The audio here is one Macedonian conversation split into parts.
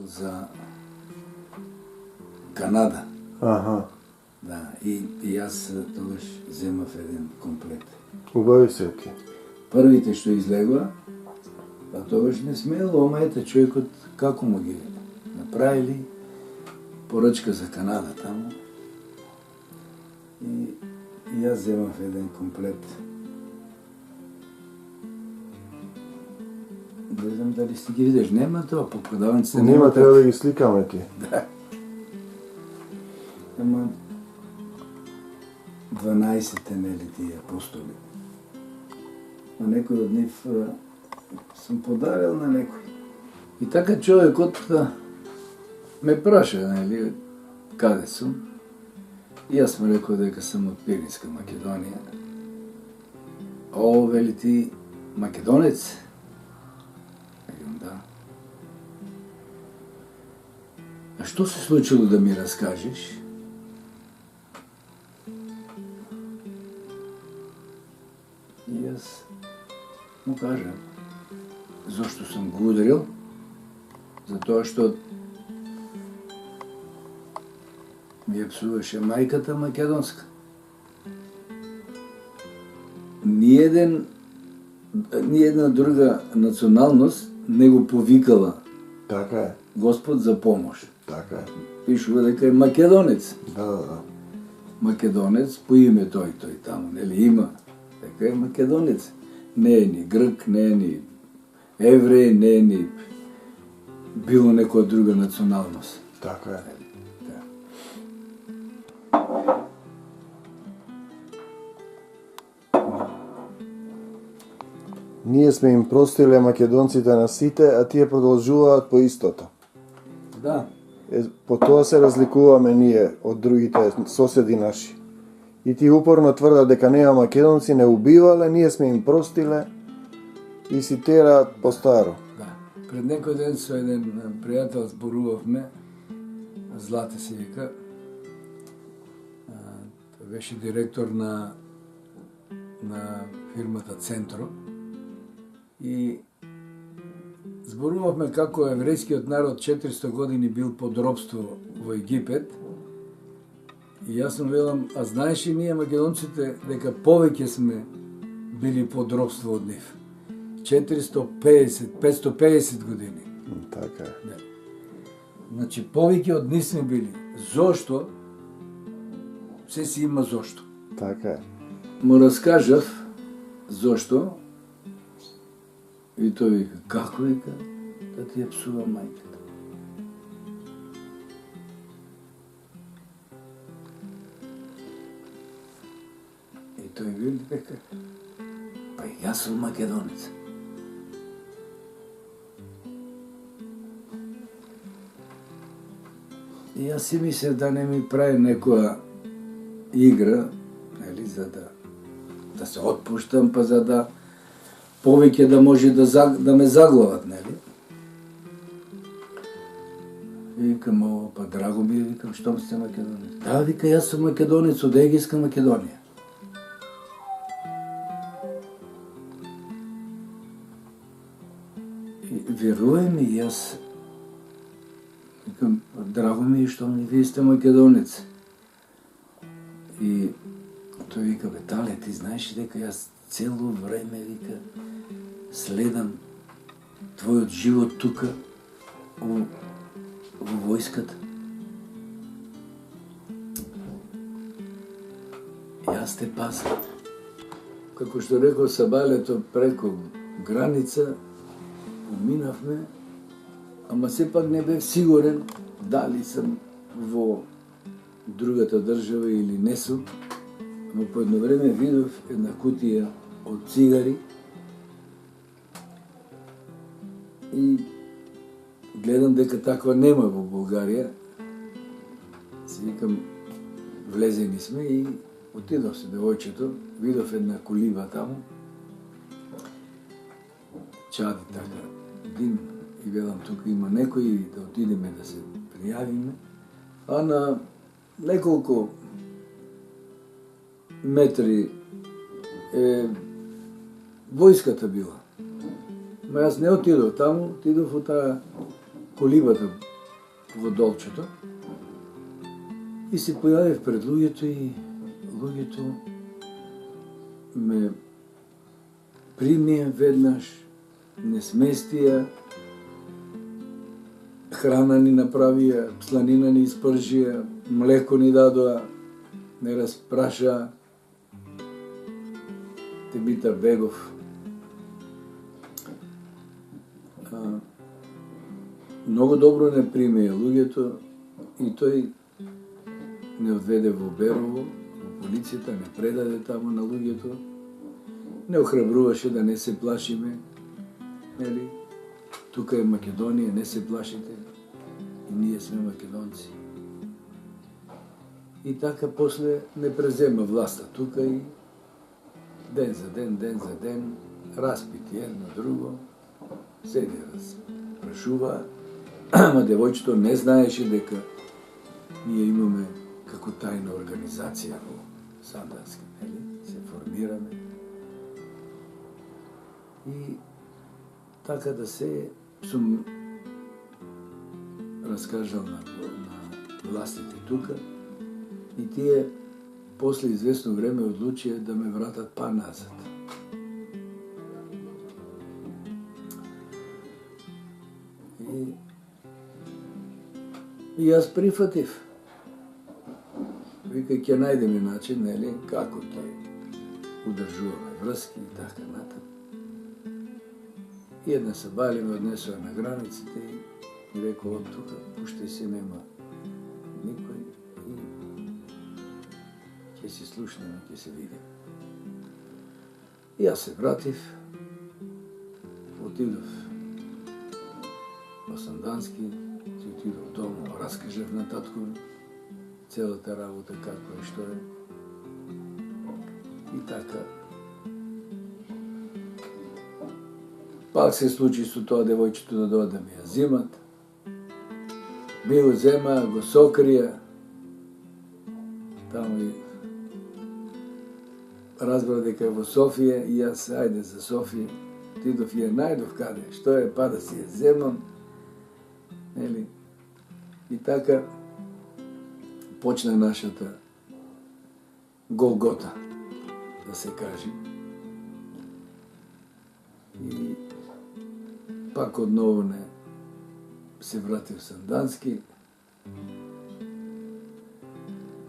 за Канада. Аха. Да, и аз тогаш вземав един комплект. Убави се ти. Првите што излегува, а тогаш не смело, ама ете човекот како му ги направили поръчка за Канада таму. И аз вземав един комплект. Гледам дали си ги видиш. Нема това по продавниците. Нема, трябва да ги сликаме ти. Да. Ама 12 нели тия апостоли. На некој од нив съм подарил на некој. И така човекот ме праша, нели, каде сум. И аз му рекол дека съм од Пиринска Македонија. О, вели ти, македонец? Викам, да. А што се случило да ми разкажеш? И аз му кажа, зашто съм го ударил? Затоа што ми ја псуваше мајката македонска. Ниедна друга националност не го повикала Така е. Господ за помош. Така е. Пишува дека е македонец. Да. Македонец по име тој таму, нели има. Дека е македонец. Не е ни грк, не е ни евреј, не е ни било некоја друга националност. Така е. Ние сме им простиле македонците на сите, а тие продолжуваат по истото. Да. По тоа се разликуваме ние од другите соседи наши. И ти упорно тврда дека неа македонци не убивале, ние сме им простиле и си тераат по старо. Да. Пред некој ден со еден пријател зборувавме, Злате се вика, тој беше директор на фирмата Центро, и зборувавме како еврејскиот народ 400 години бил под робство во Египет. И јас му велам, а знаеш ли ние македонците дека повеќе сме били под робство од нив? 550 години. Така е. Да. Значи повеќе од нив сме били. Зошто? Се си има зошто. Така е. Му раскажав зошто. И тој вика, како вика, да ти ја псува мајката. И тој вели дека, па и јас сум македонец. И јас си мислев да не ми прави некоја игра, нели, за да се отпуштам, па за да повеќе да може да ме заглават, нели? И викам, о, па драго ми е, викам, штом сте македонец? Да, вика, јас сум македонец од Егейска Македонија. И верувај ми, јас викам, драго ми е, штом вие сте македонец. И тој вика, бе, тале, ти знаеш дека јас цело време, вика, следам твојот живот тука, во војската. Јас те пазам. Како што рекол Сабалето, преко граница, минавме, ама сепак не бев сигурен дали сам во другата држава или не сум. Но по едно време видов една кутија од цигари и гледам дека таква нема во Бугарија. Си викам, влезени сме и отидов се девојчето, видов една колиба таму, чади така дим и велам тука има некој да отидеме да се пријавиме, а на неколку метри војската била. Ма јас не отидов таму, отидов во таа колибата во долчето и се појавив пред луѓето и луѓето ме примија веднаш, не сместија, храна ни направија, сланина ни испржија, млеко ни дадоа, не распраша, те бита бегов. Многу добро не примија луѓето и тој не одведе во Берово, во полицијата, не предаде таму на луѓето, не охрабруваше да не се плашиме, нели? Тука е Македонија, не се плашите, и ние сме македонци. И така после не презема власта тука и ден за ден, распити едно друго, седи разпрашува, ама девојчето не знаеше дека ние имаме како тајна организација во Сандански, нели? Се формираме. И така да се сум раскажал на властите тука и тие после известно време одлучија да ме вратат па назад. И јас прифатив. Вика, ќе најдеме начин, нели, како ќе удржуваме врски и така натаму. И една сабали ме однесува на границите и ми рекол, од тука, пуште се, нема никој и ќе се слушнеме, ќе се видиме. И јас се вратив, отидов во Сандански, си отидов дома, раскажав на татко целата работа, како е, што е. И така, пак се случи со тоа девојчето да дојде да ми ја зимат. Ми го зема, го сокрија. Таму и разбра дека е во Софија и јас, ајде за Софија. Тидов и ја најдов каде, што е, па да си ја земам. Нели? И така почна нашата Голгота, да се каже. И пак одново не се вратив в Сандански,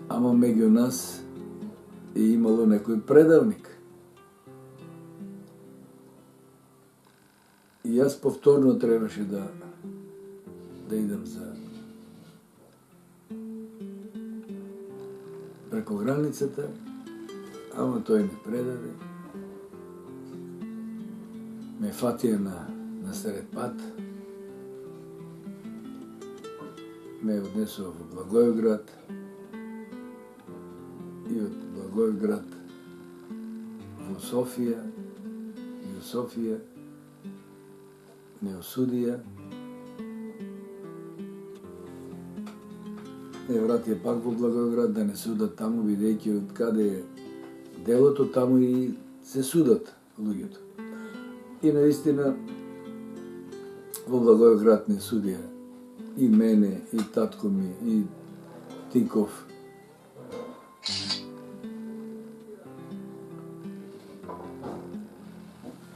ама меѓу нас е имало некој предавник. И јас повторно требаше да идам за преко границата, ама тој не предаде. Ме фатија на сред пат. Ме однесува во Благоевград и од Благоевград во Софија и од Софија ме осудија. Ме вратија пак во Благоевград да не судат таму, бидејќи од каде е делото, таму и се судат луѓето. И наистина во Благоевград не судија и мене, и татко ми, и Тиков.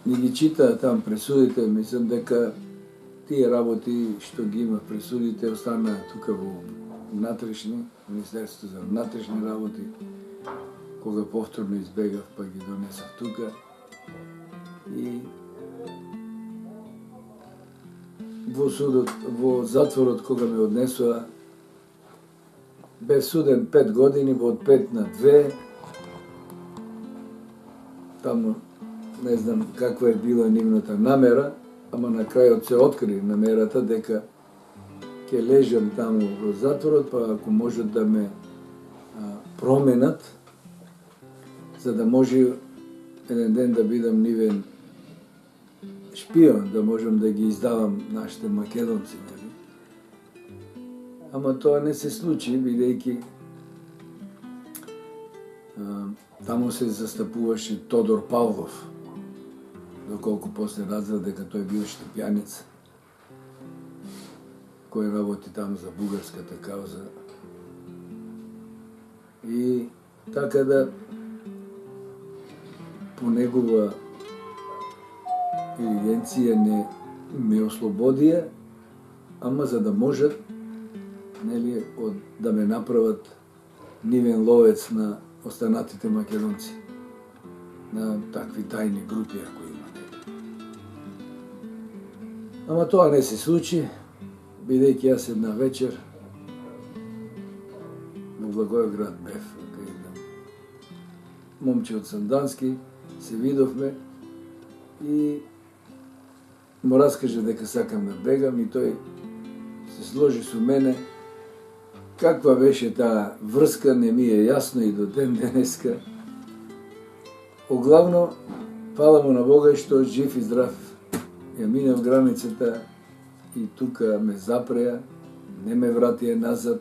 Ни ги читаа там пресудите, мислам дека тие работи што ги има пресудите останаа тука во внатрешни, Министерството за внатрешни работи, кога повторно избегав, па ги донесав тука. И во судот, во затворот кога ме однесува, бев суден 5 години, во од 5 на 2. Таму не знам каква е била нивната намера, ама на крајот се откри намерата дека ќе лежам таму во затворот, па ако можат да ме променат, за да може еден ден да бидам нивен шпион, да можам да ги издавам нашите македонци, нели? Ама тоа не се случи, бидејќи таму се застапуваше Тодор Павлов, доколку после разбрав дека тој бил штепјанец, кој работи таму за бугарската кауза. И така да по негова интелигенција не ме ослободија, ама за да можат, нели, да ме направат нивен ловец на останатите македонци, на такви тајни групи ако има. Ама тоа не се случи, бидејќи јас една вечер во Благоевград бев, кај еден момче од Сандански, се видовме и му раскаже дека сакам да бегам и тој се сложи со мене. Каква беше таа врска, не ми е јасно и до ден денеска. Оглавно, фала му на Бога што жив и здрав ја минав границата и тука ме запреа, не ме вратија назад.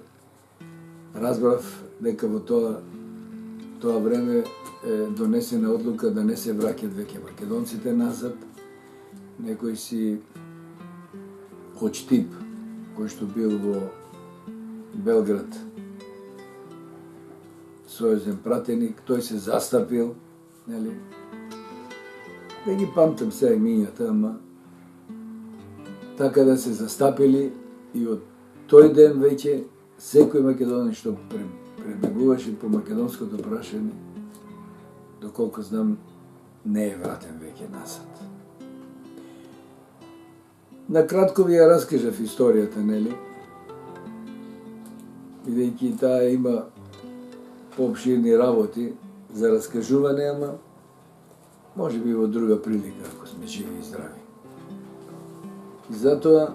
Разбрав дека во тоа време е донесена одлука да не се враќат веќе македонците назад. Некој си Хочтип, кој што бил во Белград, сојузен пратеник, тој се застапил, нели? Да ги памтам сега имињата, ама така да се застапили и од тој ден веќе секој македонец што пребегуваше по македонското прашање, доколку знам, не е вратен веќе назад. Накратко ви ја раскажав историјата, нели? Бидејќи таа има пообширни работи за раскажување, ама може би во друга прилика, ако сме живи и здрави. И затоа,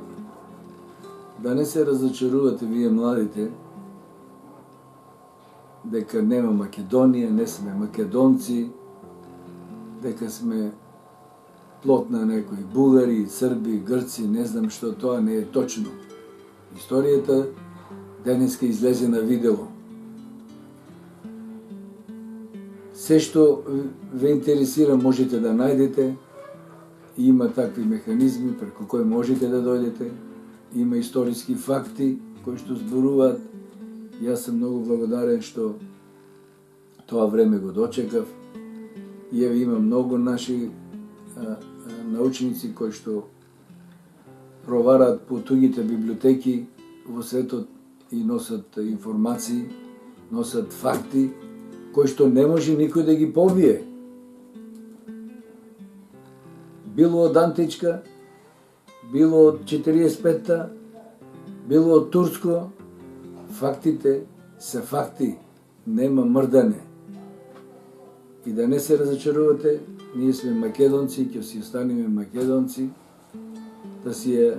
да не се разочарувате вие младите, дека нема Македонија, не сме македонци, дека сме плод на некои бугари, срби, грци, не знам што, тоа не е точно. Историјата денеска излезе на видело. Се што ве интересира можете да најдете, има такви механизми преку кои можете да дојдете, има историски факти кои што зборуваат. Јас сум многу благодарен што тоа време го дочекав. И еве има многу наши научници кои што провараат по туѓите библиотеки во светот и носат информации, носат факти кои што не може никој да ги побие. Било од античка, било од 45-та, било од турско, фактите се факти, нема мрдане. И да не се разочарувате, ние сме македонци, ќе си останеме македонци, да си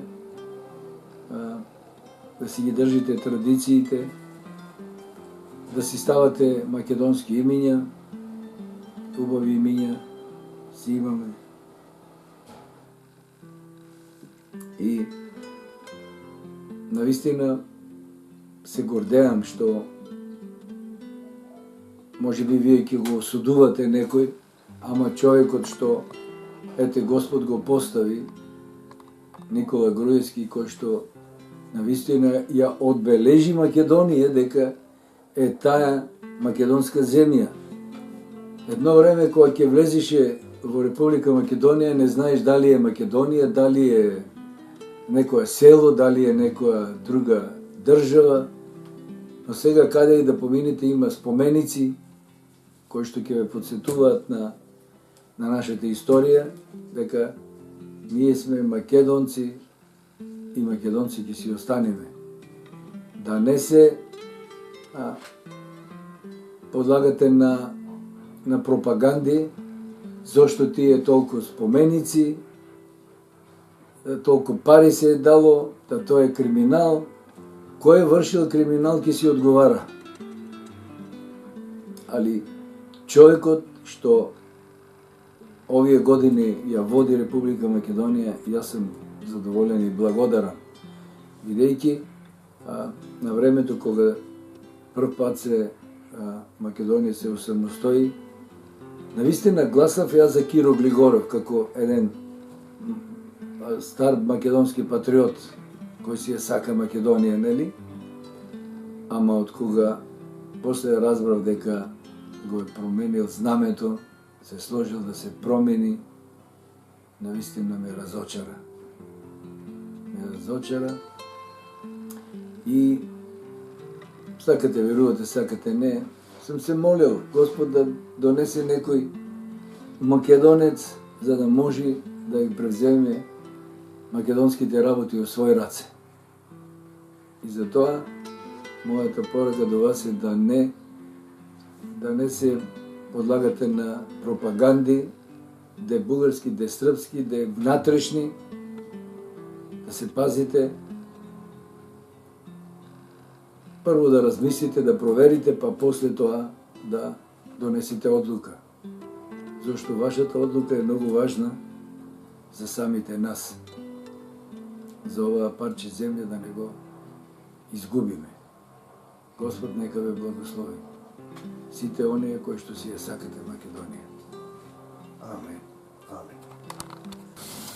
ги држите традициите, да си ставате македонски имиња, убави имиња си имаме. И навистина се гордеам што може би вие ќе го осудувате некој, ама човекот што ете Господ го постави, Никола Груевски, кој што навистина ја одбележи Македонија дека е таа македонска земја. Едно време кога ќе влезеше во Република Македонија, не знаеш дали е Македонија, дали е некоја село, дали е некоја друга држава, но сега каде и да поминете има споменици кои што ќе ве подсетуваат на нашата историја, дека ние сме македонци и македонци ќе си останеме. Да не се подлагате на пропаганди, зошто тие толку споменици, толку пари се е дало, да тоа е криминал. Кој е вршил криминал ќе си одговара. Али човекот што овие години ја води Република Македонија, јас сум задоволен и благодарен, бидејќи на времето кога прв пат Македонија се осамостои, навистина гласав јас за Киро Глигоров како еден стар македонски патриот. кој си ја сака Македонија, нели? Ама од кога после разбрав дека го е променил знамето, се сложил да се промени, навистина ме разочара. Ме разочара и сакате верувате, сакате не, сум се молил Господ да донесе некој македонец за да може да ги превземе македонските работи во свој раце. И затоа мојата порака до вас е да не се подлагате на пропаганди, де бугарски, де српски, де внатрешни, да се пазите. Прво да размислите, да проверите, па после тоа да донесете одлука. Зашто вашата одлука е многу важна за самите нас. За оваа парче земја да не го изгубиме. Господ нека ве благослови. Сите оние кои што си ја сакате Македонија. Амен. Амен.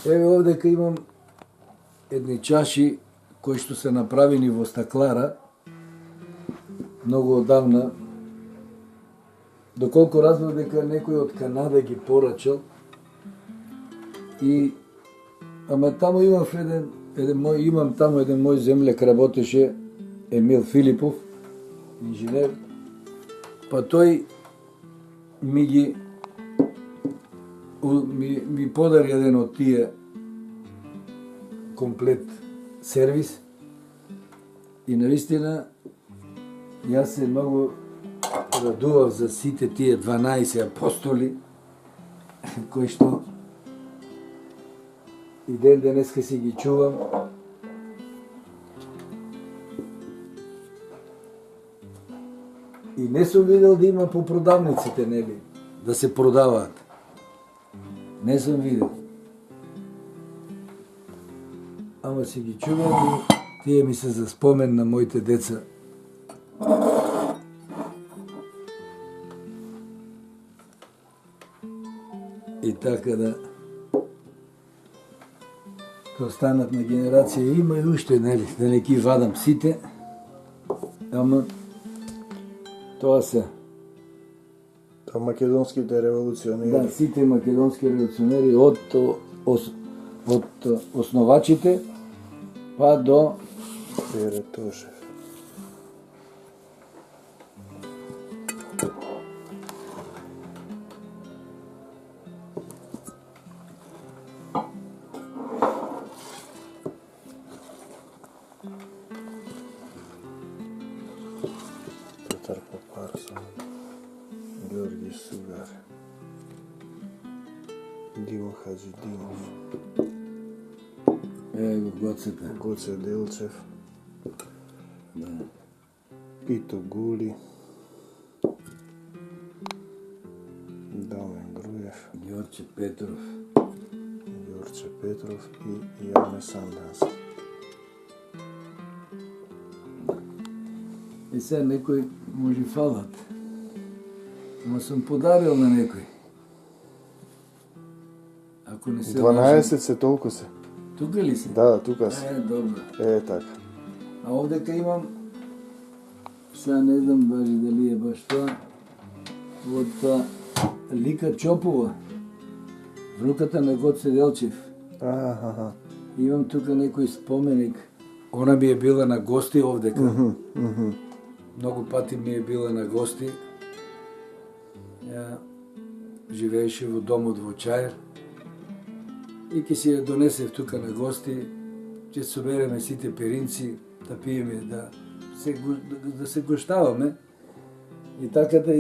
Еве овдека имам едни чаши кои што се направени во стаклара многу одавна. Доколку разбрав дека некој од Канада ги порачал и ама таму имам еден мој земјак работеше, Емил Филипов, инженер, па тој ми подари еден од тие комплет сервис и навистина јас се многу радував за сите тие 12 апостоли кои што и ден денеска си ги чувам. И не сум видел да има по продавниците, нели, да се продаваат. Не сум видел. Ама си ги чувам и тие ми се за спомен на моите деца. И така да останат на генерација. Има и уште, нели, да не ги вадам сите, ама тоа се. Тоа македонските револуционери. Да, сите македонски револуционери од основачите па до Пере Тошев. Петар Попарсон, Георги Сугар, Димо Хаджидинов, Гоце Делчев, Да. Пито Гули, Дамен Груев, Јорче Петров. Јорче Петров и Јане Санданс. И сега некој може фалат. Ама сум подарил на некој. Ако не се 12 се толку се. Тука ли се? Да, тука се. Добро. Така. А овдека имам, сега не знам дали е баш тоа, од Лика Чопова, внуката на Гоце Делчев. Имам тука некој споменик. Она ми е била на гости овдека. Многу пати ми е била на гости. Ја живееше во домот во Чаир. И ке си ја донесев тука на гости, ќе собереме сите перинци, да пиеме, да се гоштаваме. И така да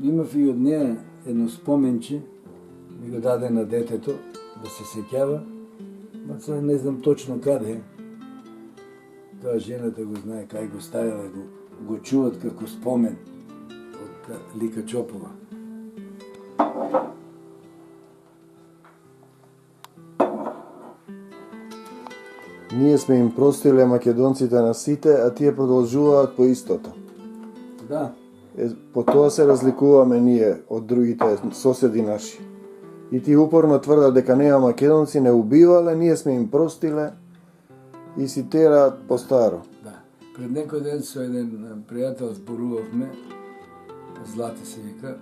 имав и од неја едно споменче, ми го даде на детето, да се сеќава, ма сега не знам точно каде е. Тоа жената го знае кај го ставила, го чуват како спомен од Лика Чопова. Ние сме им простиле македонците на сите, а тие продолжуваат по истото. Да. По тоа се разликуваме ние од другите соседи наши. И ти упорно тврдат дека неа македонци не убивале, ние сме им простиле и си тера по-старо. Да. Пред некој ден со еден пријател зборувавме, Злате се вика,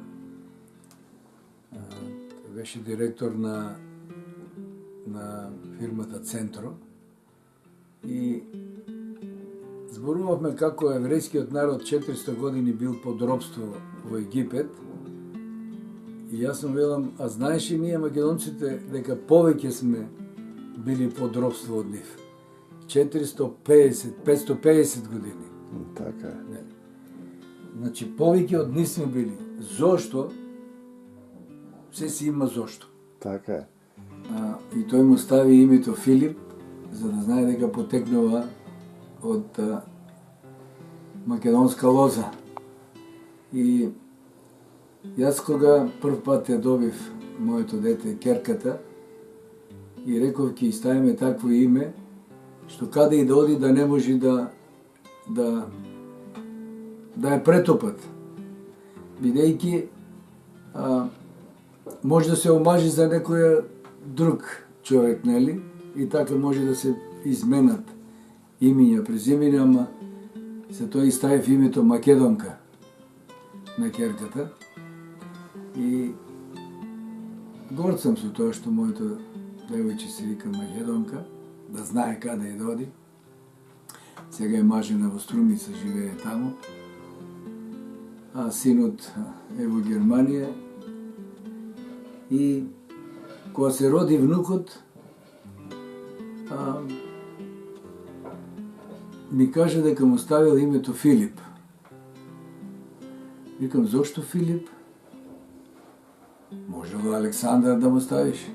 тој беше директор на фирмата Центро, и зборувавме како еврејскиот народ 400 години бил под робство во Египет. И јас сум велам, а знаеш ли ние македонците дека повеќе сме били под робство од нив? 450-550 години. Така е. Значи повеќе од нив сме били. Зошто? Се си има зошто. Така е. И тој му стави името Филип, за да знае дека потекнува од македонска лоза. И јас кога прв пат ја добив моето дете Керката и реков ќе ставиме такво име, што каде и да оди да не може да ја претопат. Бидејќи може да се омажи за некој друг човек, нели? И така може да се изменат имиња, презимиња, ама се тој ставив името Македонка на Керката. И горд сум со тоа што моето девојче се вика Македонка, да знае каде и доди. Сега е мажена во Струмица, живее таму. А синот е во Германија. И кога се роди внукот, ми кажа дека му ставил името Филип. Викам, зошто Филип? Можело Александар да му ставиш?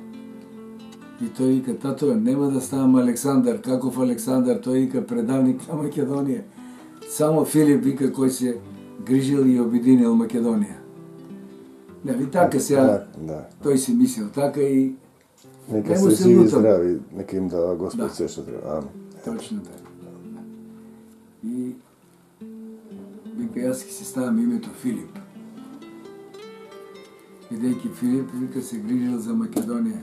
И тој вика, тато, нема да ставам Александар. Каков Александар? Тој вика, предавник на Македонија. Само Филип вика, кој се грижил и обединил Македонија. Нели така сега, тој си мислил така и нека се живи здрави, нека им дава Господ се што треба. Амин. Точно така. И вика, јас ќе се ставам името Филип. Бидејќи Филип, вика, се грижил за Македонија.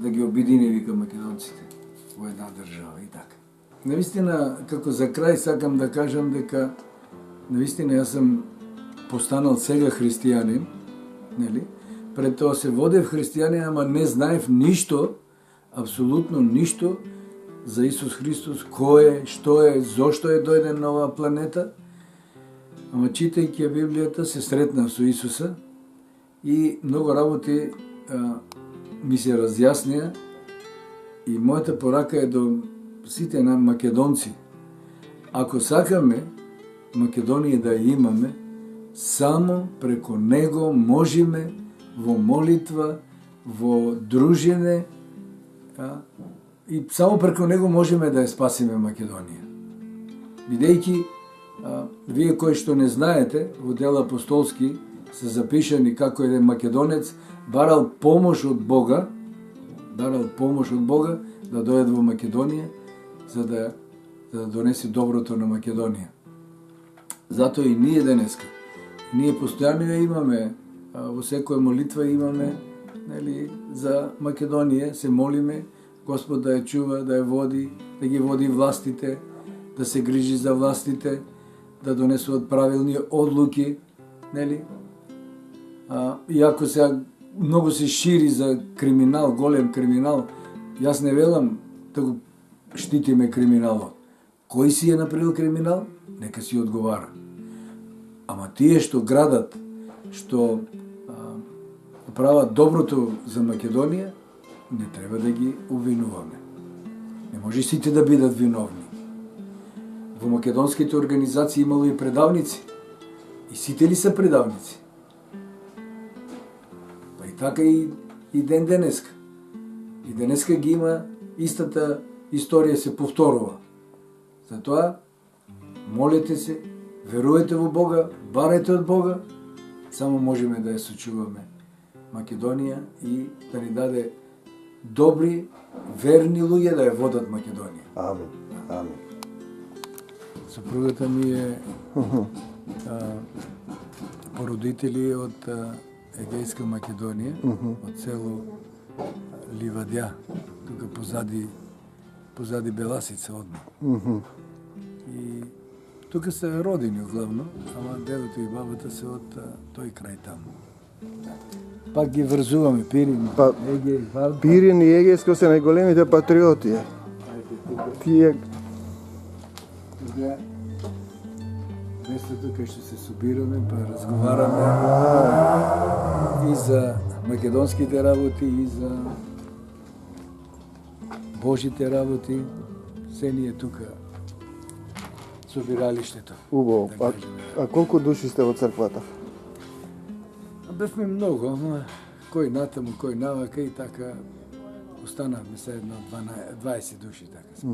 Да ги обедини, вика, македонците во една држава и така. Навистина, како за крај сакам да кажам дека навистина јас сум постанал сега христијанин, нели? Пред тоа се водев христијанин, ама не знаев ништо, апсолутно ништо за Исус Христос, кој е, што е, зошто е дојден на оваа планета. Ама читајќи Библијата се сретнав со Исуса и многу работи ми се разјаснија, и мојата порака е до сите на македонци. Ако сакаме Македонија да ја имаме, само преко него можеме во молитва, во дружење, и само преко него можеме да ја спасиме Македонија. Бидејќи вие кои што не знаете, во Дела апостолски се запишани како еден македонец барал помош од Бога да дојде во Македонија за да донесе доброто на Македонија. Затоа и ние денеска, ние постојано ја имаме, во секоја молитва имаме, нели, за Македонија, се молиме Господ да ја чува, да ја води, да ги води властите, да се грижи за властите, да донесуваат правилни одлуки, нели? Иако сега многу се шири за криминал, голем криминал, јас не велам да го штитиме криминалот. Кој си е направил криминал, нека си одговара. Ама тие што градат, што прават доброто за Македонија, не треба да ги обвинуваме. Не може сите да бидат виновни. Во македонските организации имало и предавници. И сите ли се предавници? Па и така и ден денеска. И денеска ги има истата историја се повторува. Затоа, молете се, верувате во Бога, барете од Бога, само можеме да ја сочуваме Македонија и да ни даде добри, верни луѓе да ја водат Македонија. Амин. Амин. Сопругата ми е породители од Егејска Македонија, од село Ливадја, тука позади позади Беласица одма. И тука се родини главно, ама дедото и бабата се од тој крај таму. Пак ги врзуваме, Пирин, Еге, Варда. Пирин и Егејско се најголемите патриоти. Тие Тука местото кај што се собираме, па разговараме и за македонските работи, и за Божите работи. Се ние тука собиралиштето. убаво. Да кажеме. А колку души сте во црквата? Бевме многу, ама кој натаму, кој навака и така останавме се едно 20 души така.